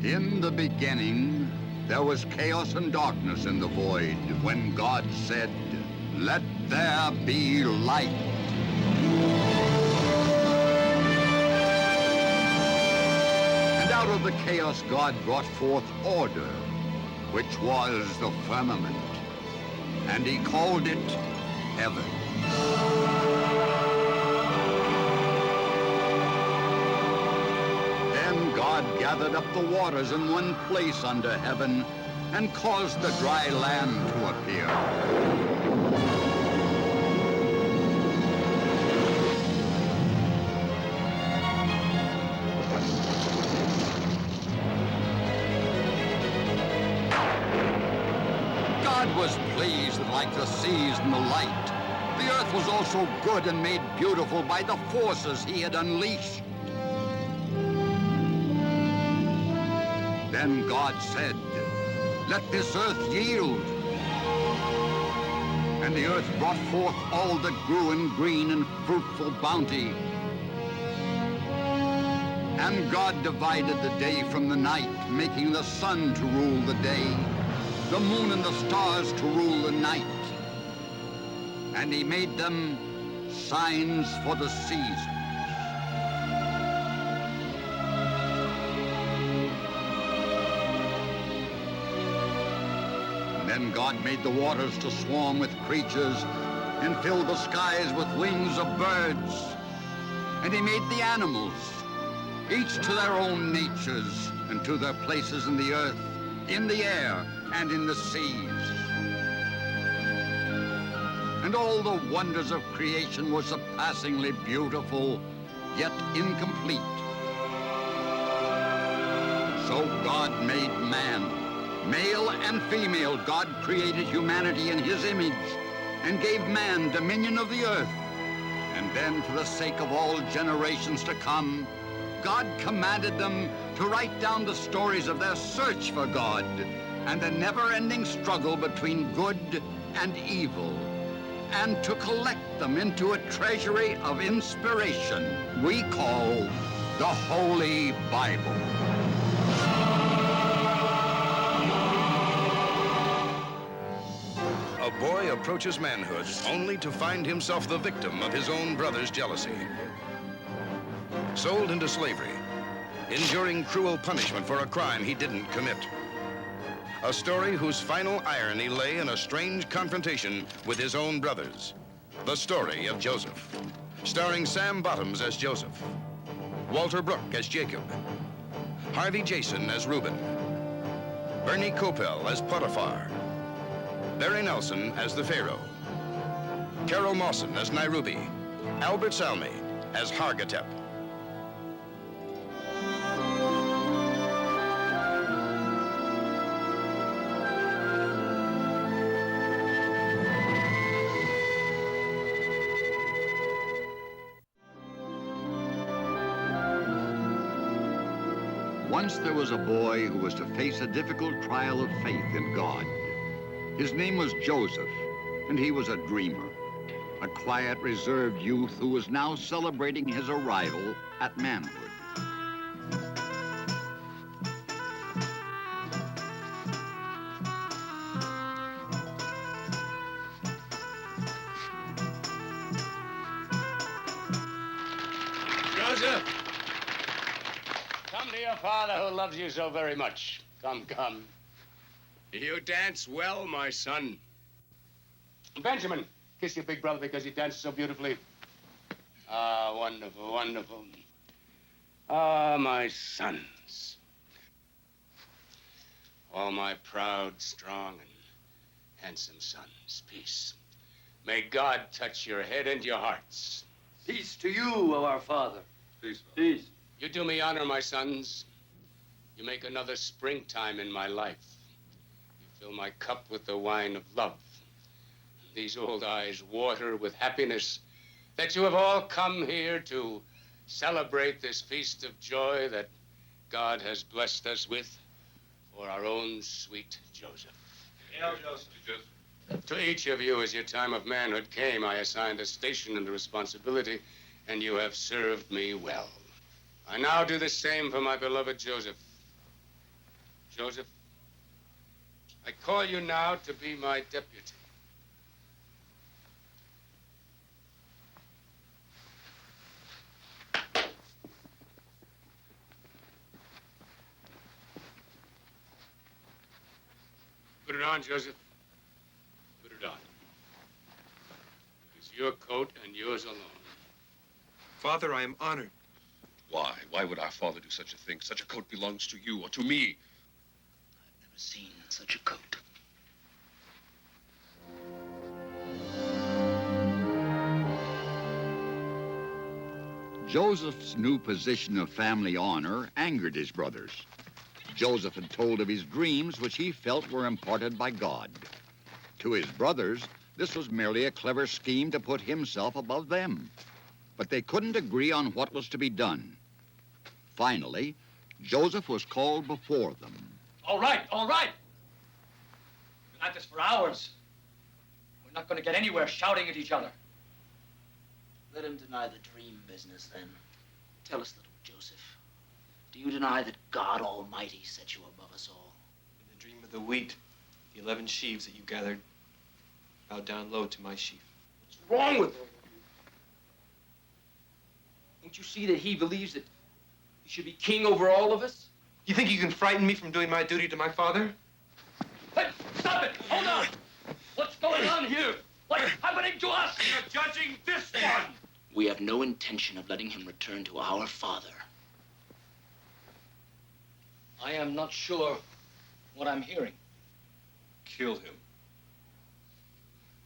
In the beginning, there was chaos and darkness in the void when God said, "Let there be light." And out of the chaos, God brought forth order, which was the firmament, and he called it heaven. Then God gathered up the waters in one place under heaven and caused the dry land to appear. God was pleased like the seas and the light. The earth was also good and made beautiful by the forces he had unleashed. Then God said, "Let this earth yield." And the earth brought forth all that grew in green and fruitful bounty. And God divided the day from the night, making the sun to rule the day, the moon and the stars to rule the night. And he made them signs for the seasons. Then God made the waters to swarm with creatures and filled the skies with wings of birds. And he made the animals, each to their own natures and to their places in the earth, in the air, and in the seas. And all the wonders of creation were surpassingly beautiful, yet incomplete. So God made man. Male and female, God created humanity in his image and gave man dominion of the earth. And then, for the sake of all generations to come, God commanded them to write down the stories of their search for God and the never-ending struggle between good and evil, and to collect them into a treasury of inspiration we call the Holy Bible. A boy approaches manhood only to find himself the victim of his own brother's jealousy. Sold into slavery, enduring cruel punishment for a crime he didn't commit. A story whose final irony lay in a strange confrontation with his own brothers. The story of Joseph. Starring Sam Bottoms as Joseph, Walter Brooke as Jacob, Harvey Jason as Reuben, Bernie Coppell as Potiphar, Barry Nelson as the Pharaoh, Carol Mawson as Nairobi, Albert Salmi as Hargatep. Once there was a boy who was to face a difficult trial of faith in God. His name was Joseph, and he was a dreamer, a quiet, reserved youth who was now celebrating his arrival at manhood. Joseph! Come to your father who loves you so very much. Come, come. You dance well, my son. Benjamin, kiss your big brother because he dances so beautifully. Ah, wonderful, wonderful. Ah, my sons. All my proud, strong, and handsome sons, peace. May God touch your head and your hearts. Peace to you, O our father. Peace. Peace. You do me honor, my sons. You make another springtime in my life. You fill my cup with the wine of love. These old eyes water with happiness that you have all come here to celebrate this feast of joy that God has blessed us with for our own sweet Joseph. Yeah, Joseph. To each of you, as your time of manhood came, I assigned a station and a responsibility, and you have served me well. I now do the same for my beloved Joseph. Joseph, I call you now to be my deputy. Put it on, Joseph. Put it on. It's your coat and yours alone. Father, I am honored. Why? Why would our father do such a thing? Such a coat belongs to you or to me. I've never seen such a coat. Joseph's new position of family honor angered his brothers. Joseph had told of his dreams, which he felt were imparted by God. To his brothers, this was merely a clever scheme to put himself above them. But they couldn't agree on what was to be done. Finally, Joseph was called before them. All right, all right. We've been at this for hours. We're not going to get anywhere shouting at each other. Let him deny the dream business, then. Tell us, little Joseph. Do you deny that God Almighty set you above us all? In the dream of the wheat, the 11 sheaves that you gathered bowed down low to my sheaf. What's wrong with him? Don't you see that he believes that he should be king over all of us? You think you can frighten me from doing my duty to my father? Hey, stop it! Hold on! What's going on here? What's happening to us? You're judging this one. We have no intention of letting him return to our father. I am not sure what I'm hearing. Kill him.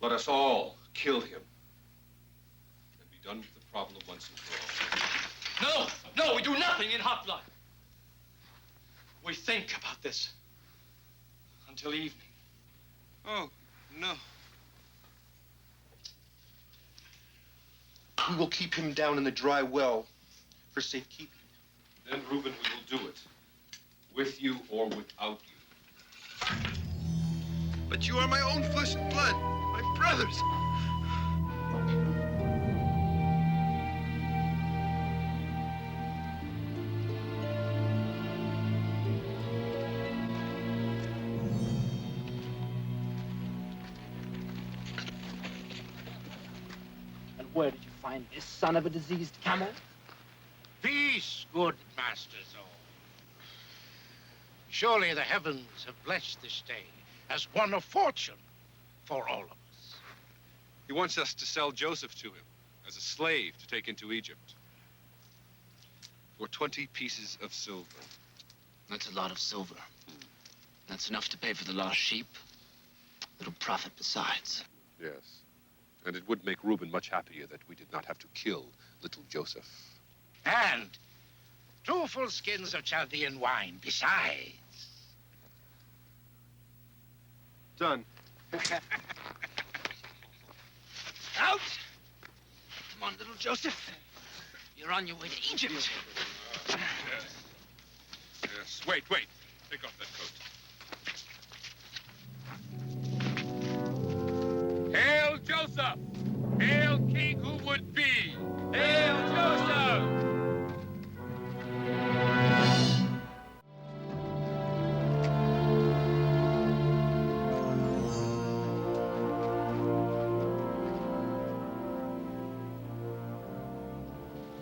Let us all kill him. And be done with the problem once and for all. No, we do nothing in hot blood. We think about this until evening. Oh, no. We will keep him down in the dry well for safekeeping. Then, Reuben, we will do it. With you or without you. But you are my own flesh and blood, my brothers. And where did you find this son of a diseased camel? Peace, good masters all. Surely the heavens have blessed this day as one of fortune for all of us. He wants us to sell Joseph to him as a slave to take into Egypt. For 20 pieces of silver. That's a lot of silver. That's enough to pay for the lost sheep. Little profit besides. Yes. And it would make Reuben much happier that we did not have to kill little Joseph. And 2 full skins of Chaldean wine besides. Done. Out! Come on, little Joseph. You're on your way to Egypt. Yes. Wait. Take off that coat. Hail Joseph! Hail King who would be! Hail Joseph!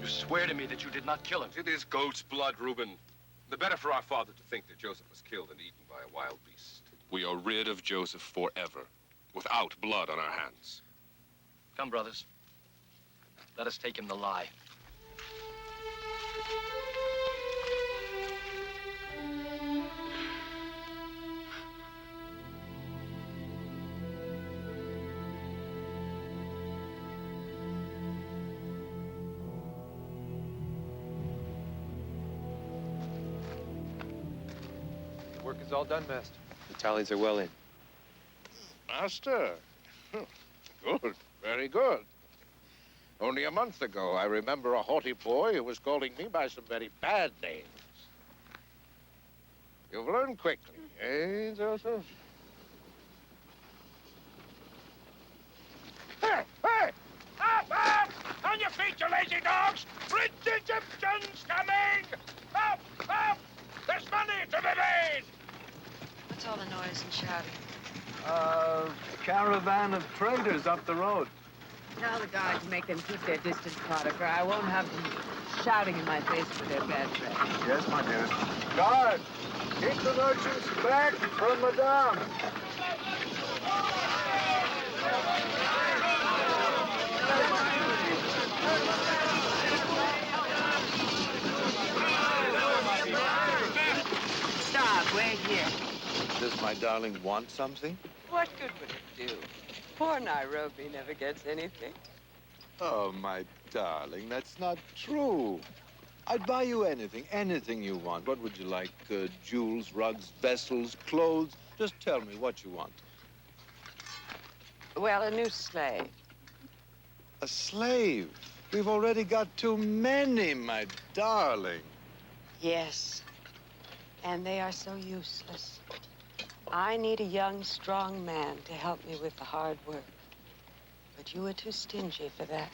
You swear to me that you did not kill him. It is goat's blood, Reuben. The better for our father to think that Joseph was killed and eaten by a wild beast. We are rid of Joseph forever, without blood on our hands. Come, brothers. Let us take him to lie. The work is all done, Master. The tallies are well in. Master. Good, very good. Only a month ago, I remember a haughty boy who was calling me by some very bad names. You've learned quickly, eh, Joseph? Hey! Up! On your feet, you lazy dogs! Rich Egyptians coming! Up! There's money to be made! shouting? Caravan of traders up the road. Tell the guys to make them keep their distance, Potiphar. I won't have them shouting in my face for their bad breath. Yes, my dearest. Guard! Keep the merchants back from Madame. Stop, wait here. Does my darling want something? What good would it do? Poor Nairobi never gets anything. Oh, my darling, that's not true. I'd buy you anything you want. What would you like? Jewels, rugs, vessels, clothes? Just tell me what you want. Well, a new slave. A slave? We've already got too many, my darling. Yes. And they are so useless. I need a young, strong man to help me with the hard work. But you are too stingy for that.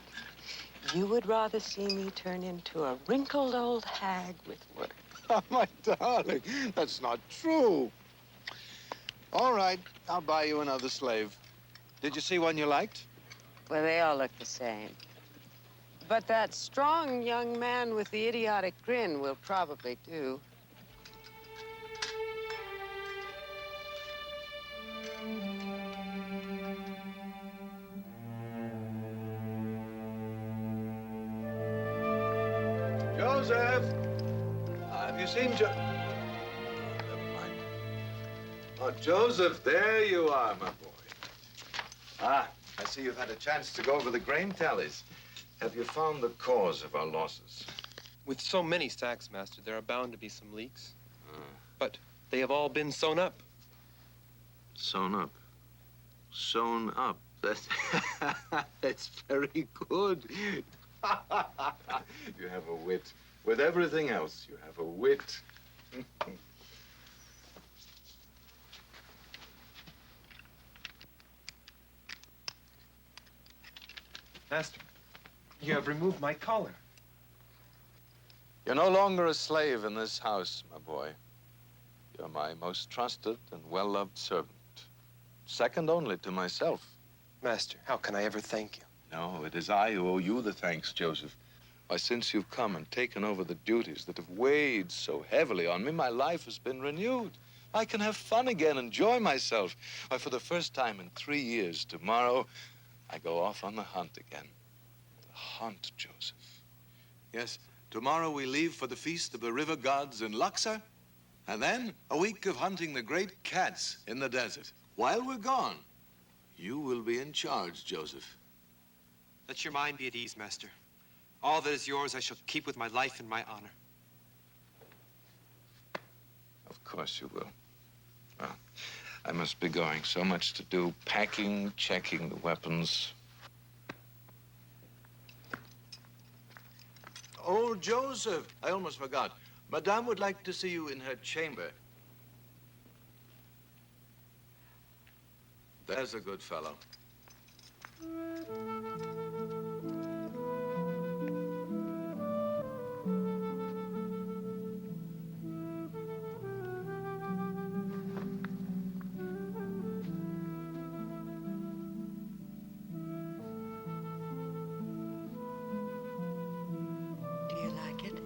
You would rather see me turn into a wrinkled old hag with work. Oh, my darling, that's not true. All right, I'll buy you another slave. Did you see one you liked? Well, they all look the same. But that strong young man with the idiotic grin will probably do. Joseph! Have you seen never mind. Oh, Joseph, there you are, my boy. Ah, I see you've had a chance to go over the grain tallies. Have you found the cause of our losses? With so many sacks, Master, there are bound to be some leaks. But they have all been sewn up. Sewn up? Sewn up? That's, that's very good. You have a wit. With everything else, you have a wit. Master, you have removed my collar. You're no longer a slave in this house, my boy. You're my most trusted and well-loved servant. Second only to myself. Master, how can I ever thank you? No, it is I who owe you the thanks, Joseph. Why, since you've come and taken over the duties that have weighed so heavily on me, my life has been renewed. I can have fun again, enjoy myself. Why, for the first time in 3 years, tomorrow, I go off on the hunt again. The hunt, Joseph. Yes, tomorrow we leave for the feast of the river gods in Luxor, and then a week of hunting the great cats in the desert. While we're gone, you will be in charge, Joseph. Let your mind be at ease, Master. All that is yours I shall keep with my life and my honor. Of course you will. Well, I must be going. So much to do. Packing, checking the weapons. Oh, Joseph, I almost forgot. Madame would like to see you in her chamber. There's a good fellow. Do you like it?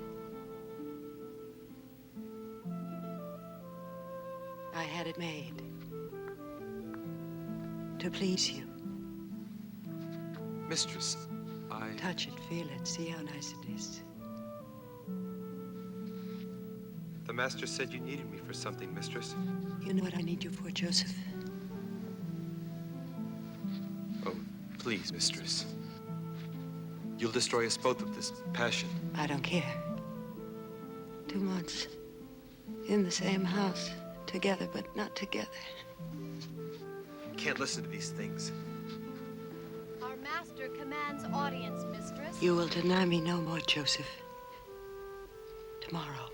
I had it made to please you. Mistress, I... Touch it, feel it, see how nice it is. The Master said you needed me for something, Mistress. You know what I need you for, Joseph? Oh, please, Mistress. You'll destroy us both with this passion. I don't care. 2 months in the same house, together but not together. Can't listen to these things. Our master commands audience, mistress. You will deny me no more, Joseph. Tomorrow.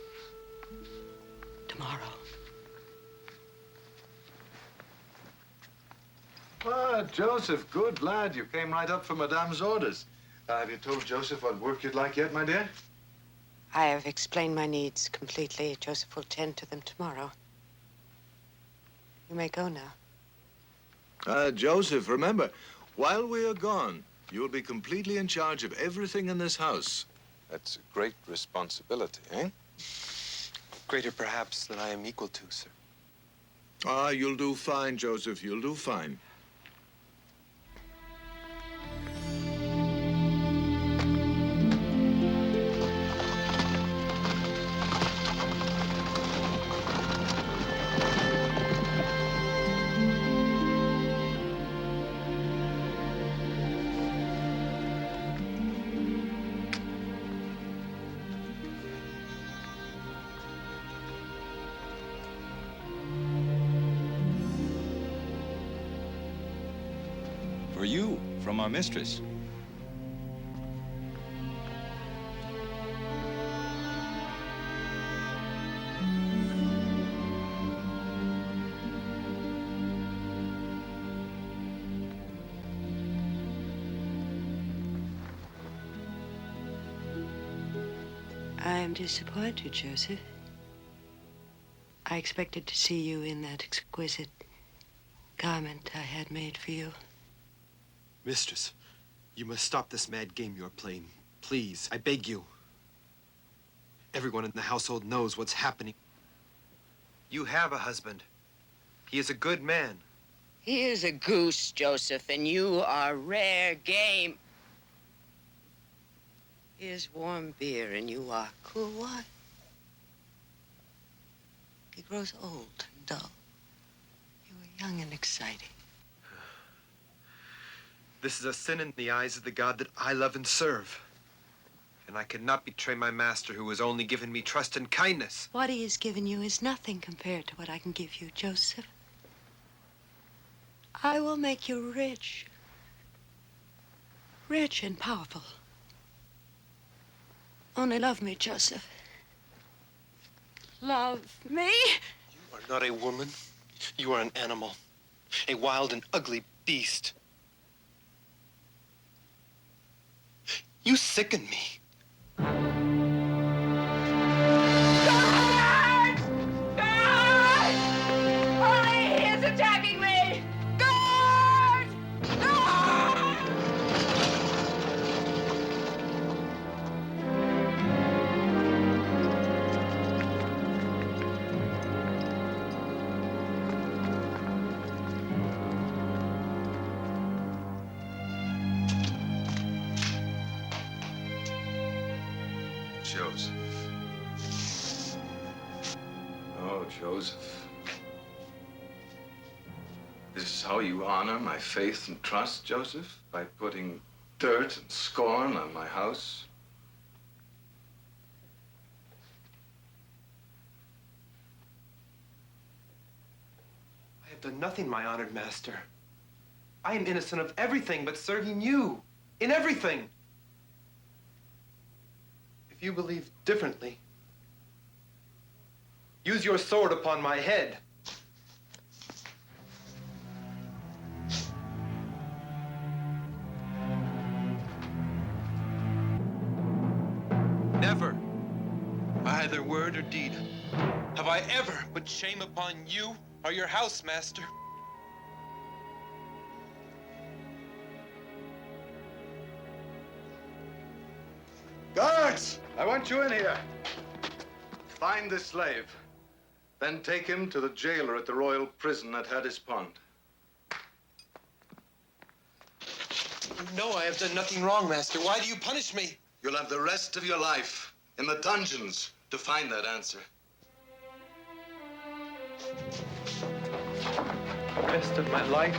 Tomorrow. Ah, Joseph, good lad. You came right up for Madame's orders. Have you told Joseph what work you'd like yet, my dear? I have explained my needs completely. Joseph will tend to them tomorrow. You may go now. Joseph, remember, while we are gone, you'll be completely in charge of everything in this house. That's a great responsibility, eh? Greater, perhaps, than I am equal to, sir. You'll do fine, Joseph. You'll do fine. For you, from our mistress. I am disappointed, Joseph. I expected to see you in that exquisite garment I had made for you. Mistress, you must stop this mad game you're playing. Please, I beg you. Everyone in the household knows what's happening. You have a husband. He is a good man. He is a goose, Joseph, and you are rare game. He is warm beer, and you are cool wine. He grows old and dull. You are young and exciting. This is a sin in the eyes of the God that I love and serve. And I cannot betray my master who has only given me trust and kindness. What he has given you is nothing compared to what I can give you, Joseph. I will make you rich. Rich and powerful. Only love me, Joseph. Love me? You are not a woman. You are an animal. A wild and ugly beast. You sicken me. Guard! Guard! Hurry! He is attacking me! Guard! Guard! Joseph. Oh, Joseph. This is how you honor my faith and trust, Joseph? By putting dirt and scorn on my house? I have done nothing, my honored master. I am innocent of everything but serving you. In everything. If you believe differently, use your sword upon my head. Never, by either word or deed, have I ever put shame upon you or your house, master. Guards! I want you in here. Find this slave. Then take him to the jailer at the royal prison at Haddis Pond. No, I have done nothing wrong, master. Why do you punish me? You'll have the rest of your life in the dungeons to find that answer. The rest of my life?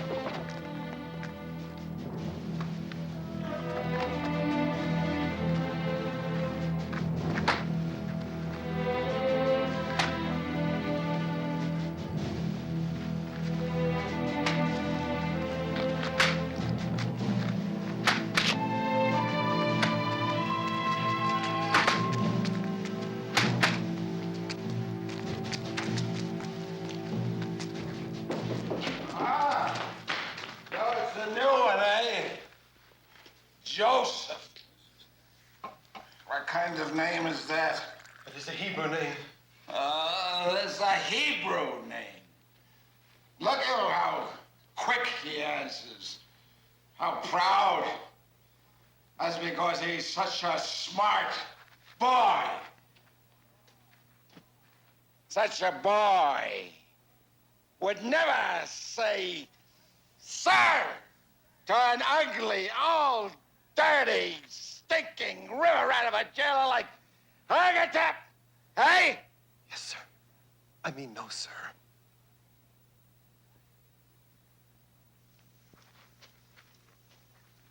Joseph. What kind of name is that? It is a Hebrew name. That's a Hebrew name. Look at how quick he answers. How proud. That's because he's such a smart boy. Such a boy would never say, sir, to an ugly, old, dirty, stinking river rat of a jailer like Hurgatap. Hey? Yes, sir. I mean, no, sir.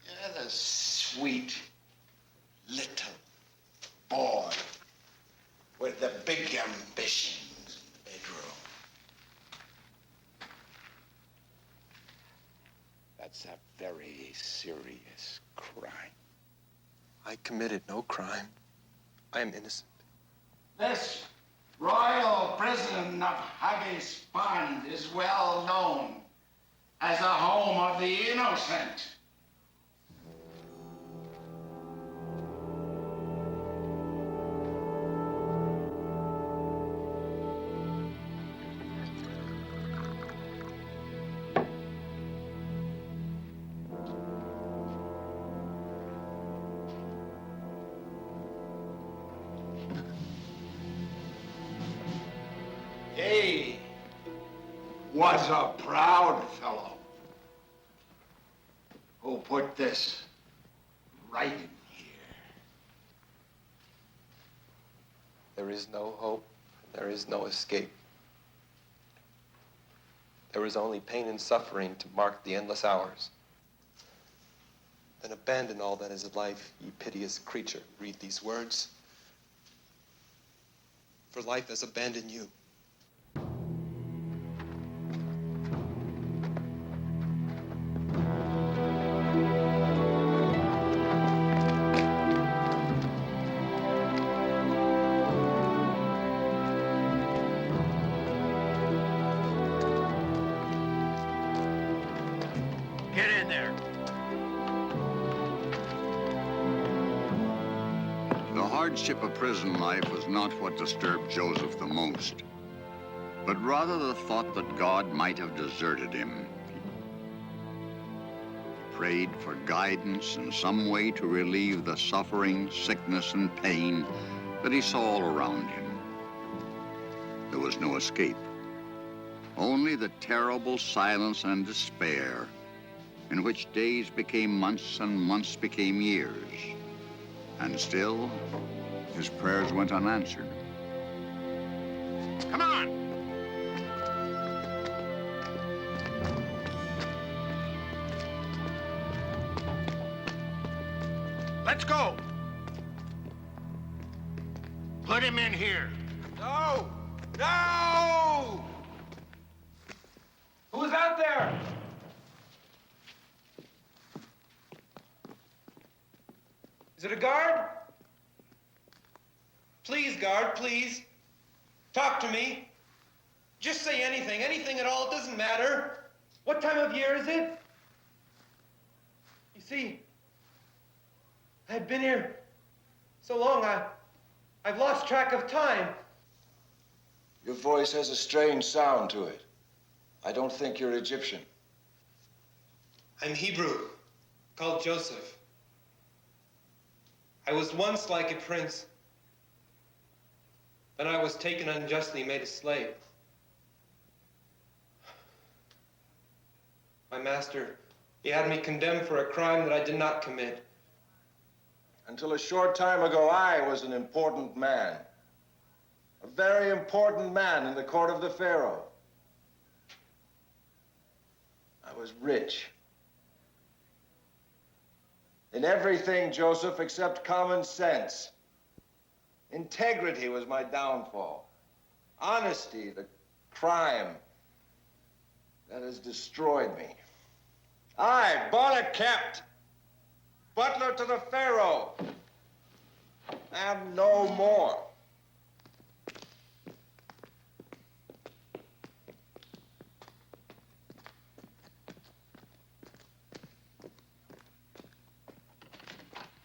You're the sweet little boy with the big ambitions in the bedroom. That's a very serious crime. I committed no crime. I am innocent. This royal prison of Haggis Pond is well known as the home of the innocent. He was a proud fellow who put this right in here. There is no hope. There is no escape. There is only pain and suffering to mark the endless hours. Then abandon all that is life, ye piteous creature. Read these words. For life has abandoned you. Get in there. The hardship of prison life was not what disturbed Joseph the most, but rather the thought that God might have deserted him. He prayed for guidance in some way to relieve the suffering, sickness, and pain that he saw all around him. There was no escape, only the terrible silence and despair in which days became months and months became years. And still, his prayers went unanswered. Come on. Let's go. Put him in here. No! No! Who's out there? Is it a guard? Please, guard, please. Talk to me. Just say anything, anything at all, it doesn't matter. What time of year is it? You see, I've been here so long, I've lost track of time. Your voice has a strange sound to it. I don't think you're Egyptian. I'm Hebrew, called Joseph. I was once like a prince. Then I was taken unjustly, made a slave. My master, he had me condemned for a crime that I did not commit. Until a short time ago, I was an important man. A very important man in the court of the Pharaoh. I was rich. In everything, Joseph, except common sense. Integrity was my downfall. Honesty, the crime that has destroyed me. I, Bonnet-Kept, butler to the Pharaoh, and no more.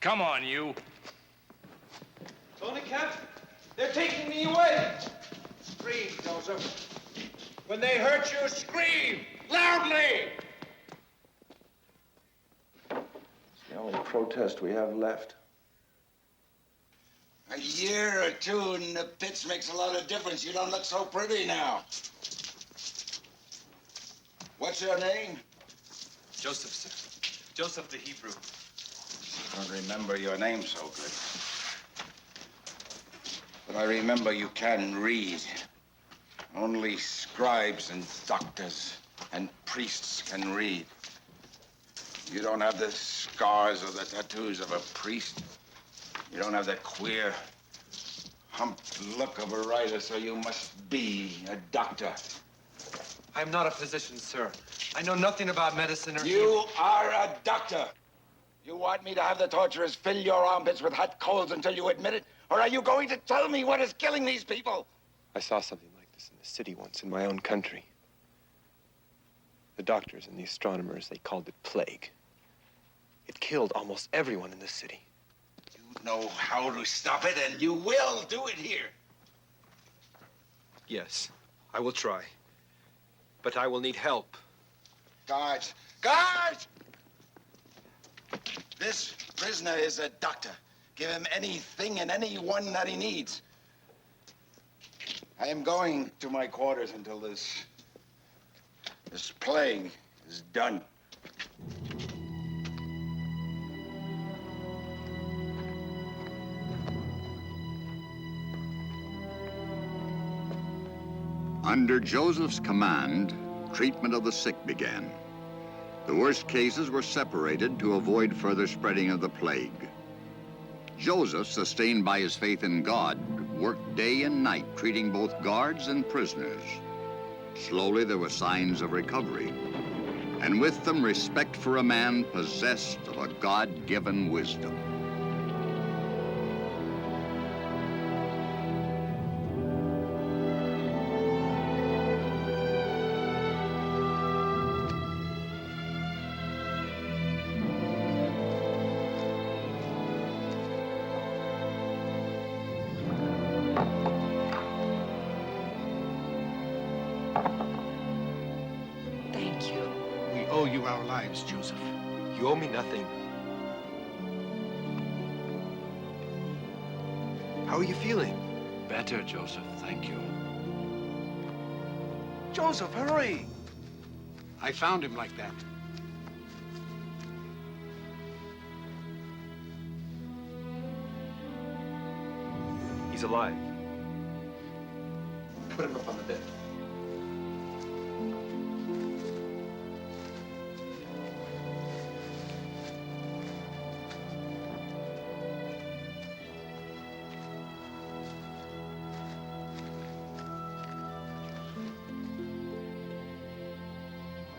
Come on, you. Bonnet-Kept, they're taking me away. Breathe, Joseph. When they hurt you, scream loudly! It's the only protest we have left. A year or two in the pits makes a lot of difference. You don't look so pretty now. What's your name? Joseph, sir. Joseph the Hebrew. I don't remember your name so good. But I remember you can read. Only scribes and doctors and priests can read. You don't have the scars or the tattoos of a priest. You don't have that queer, humped look of a writer, so you must be a doctor. I'm not a physician, sir. I know nothing about medicine or... You are a doctor. You want me to have the torturers fill your armpits with hot coals until you admit it? Or are you going to tell me what is killing these people? I saw something like this in the city once in my own country. The doctors and the astronomers, they called it plague. It killed almost everyone in the city. You know how to stop it, and you will do it here. Yes, I will try. But I will need help. Guards! Guards! This prisoner is a doctor. Give him anything and anyone that he needs. I am going to my quarters until this plague is done. Under Joseph's command, treatment of the sick began. The worst cases were separated to avoid further spreading of the plague. Joseph, sustained by his faith in God, worked day and night treating both guards and prisoners. Slowly there were signs of recovery, and with them respect for a man possessed of a God-given wisdom. Thank you. We owe you our lives, Joseph. You owe me nothing. How are you feeling? Better, Joseph, thank you. Joseph, hurry! I found him like that. He's alive. Put him up on the bed.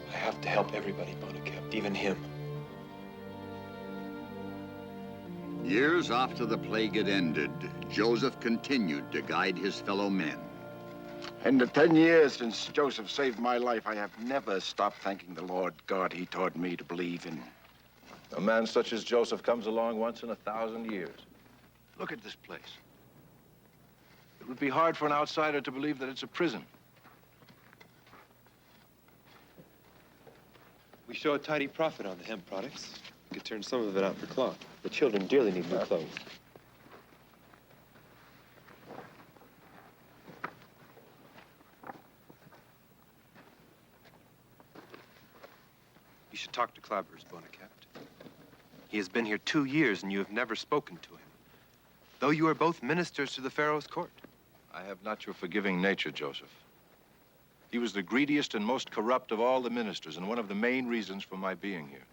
I have to help everybody, Bonnekept, even him. Years after the plague had ended, Joseph continued to guide his fellow men. In the 10 years since Joseph saved my life, I have never stopped thanking the Lord God he taught me to believe in. A man such as Joseph comes along once in 1,000 years. Look at this place. It would be hard for an outsider to believe that it's a prison. We show a tidy profit on the hemp products. We could turn some of it out for cloth. The children dearly need new clothes. You should talk to Clavers, Bonnekept. He has been here 2 years, and you have never spoken to him, though you are both ministers to the Pharaoh's court. I have not your forgiving nature, Joseph. He was the greediest and most corrupt of all the ministers, and one of the main reasons for my being here.